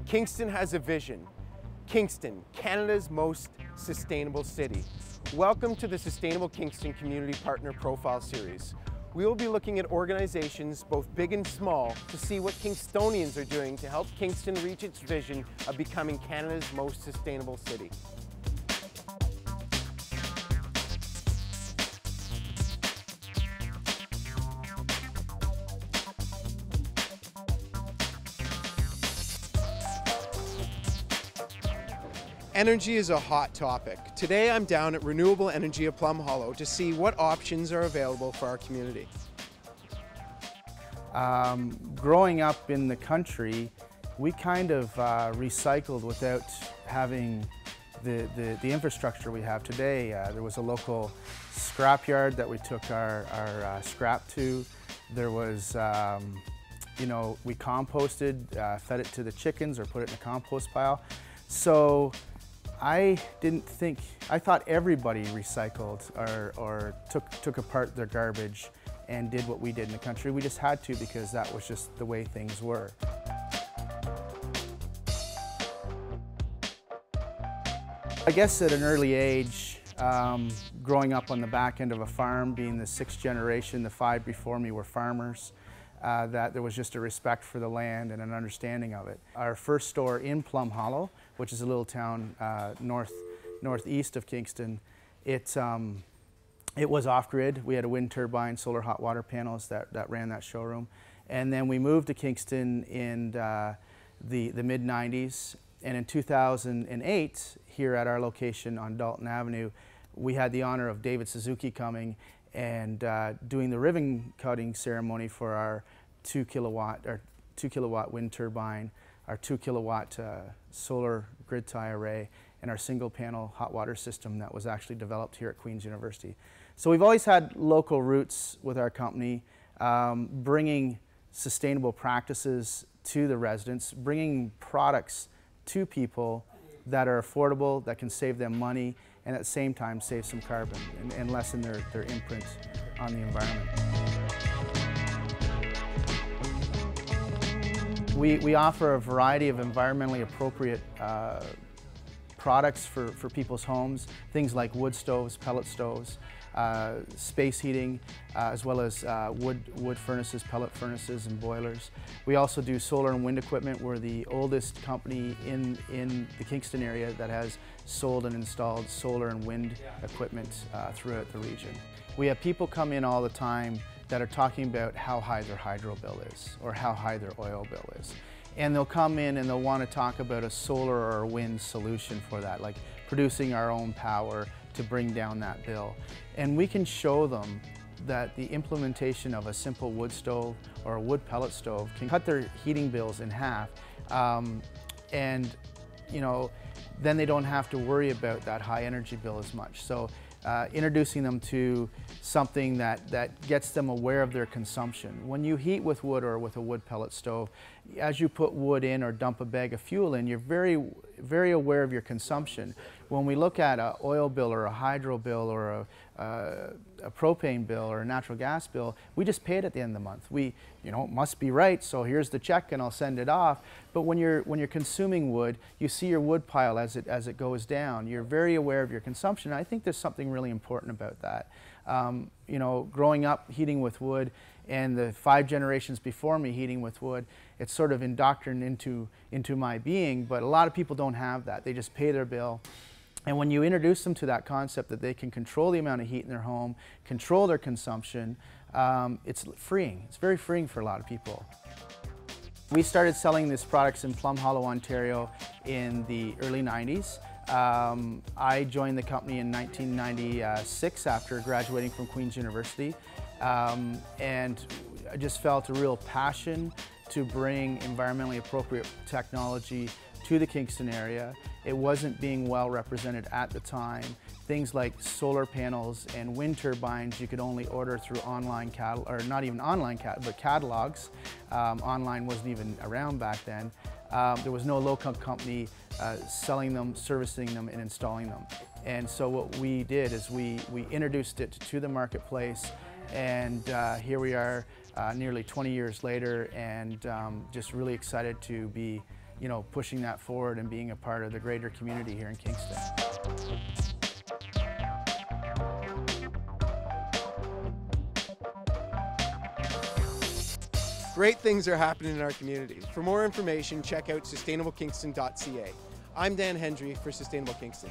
Kingston has a vision. Kingston, Canada's most sustainable city. Welcome to the Sustainable Kingston Community Partner Profile Series. We will be looking at organizations, both big and small, to see what Kingstonians are doing to help Kingston reach its vision of becoming Canada's most sustainable city. Energy is a hot topic. Today I'm down at Renewable Energy at Plum Hollow to see what options are available for our community. Growing up in the country, we kind of recycled without having the infrastructure we have today. There was a local scrapyard that we took our scrap to. There was, we composted, fed it to the chickens or put it in a compost pile. So I thought everybody recycled or took apart their garbage and did what we did in the country. We just had to because that was just the way things were. I guess at an early age, growing up on the back end of a farm, being the sixth generation, the five before me were farmers, that there was just a respect for the land and an understanding of it. Our first store in Plum Hollow, which is a little town northeast of Kingston, it was off-grid. We had a wind turbine, solar hot water panels that ran that showroom. And then we moved to Kingston in the mid-90s. And in 2008, here at our location on Dalton Avenue, we had the honor of David Suzuki coming and doing the ribbon cutting ceremony for our 2 kilowatt wind turbine, our 2 kilowatt solar grid tie array, and our single panel hot water system that was actually developed here at Queen's University. So we've always had local roots with our company, bringing sustainable practices to the residents, bringing products to people that are affordable, that can save them money, and at the same time save some carbon and lessen their imprint on the environment. We offer a variety of environmentally appropriate products for people's homes, things like wood stoves, pellet stoves, space heating, as well as wood furnaces, pellet furnaces, and boilers. We also do solar and wind equipment. We're the oldest company in the Kingston area that has sold and installed solar and wind equipment throughout the region. We have people come in all the time that are talking about how high their hydro bill is or how high their oil bill is. And they'll come in and they'll want to talk about a solar or a wind solution for that, like producing our own power to bring down that bill. And we can show them that the implementation of a simple wood stove or a wood pellet stove can cut their heating bills in half. And then they don't have to worry about that high energy bill as much. So introducing them to something that gets them aware of their consumption. When you heat with wood or with a wood pellet stove, as you put wood in or dump a bag of fuel in, you're very aware of your consumption. When we look at an oil bill or a hydro bill or a propane bill or a natural gas bill, we just pay it at the end of the month. It must be right, so here's the check and I'll send it off. But when you're consuming wood, you see your wood pile as it goes down. You're very aware of your consumption. I think there's something really important about that. Growing up heating with wood and the 5 generations before me heating with wood, it's sort of indoctrinated into my being, but a lot of people don't have that. They just pay their bill. And when you introduce them to that concept that they can control the amount of heat in their home, control their consumption, it's freeing. It's very freeing for a lot of people. We started selling these products in Plum Hollow, Ontario in the early 90s. I joined the company in 1996 after graduating from Queen's University, and I just felt a real passion to bring environmentally appropriate technology to the Kingston area. It wasn't being well represented at the time. Things like solar panels and wind turbines you could only order through online or not even online but catalogs. Online wasn't even around back then. There was no local company selling them, servicing them, and installing them. And so what we did is we introduced it to the marketplace, and here we are nearly 20 years later, and just really excited to be you know, pushing that forward and being a part of the greater community here in Kingston. Great things are happening in our community. For more information, check out sustainablekingston.ca. I'm Dan Hendry for Sustainable Kingston.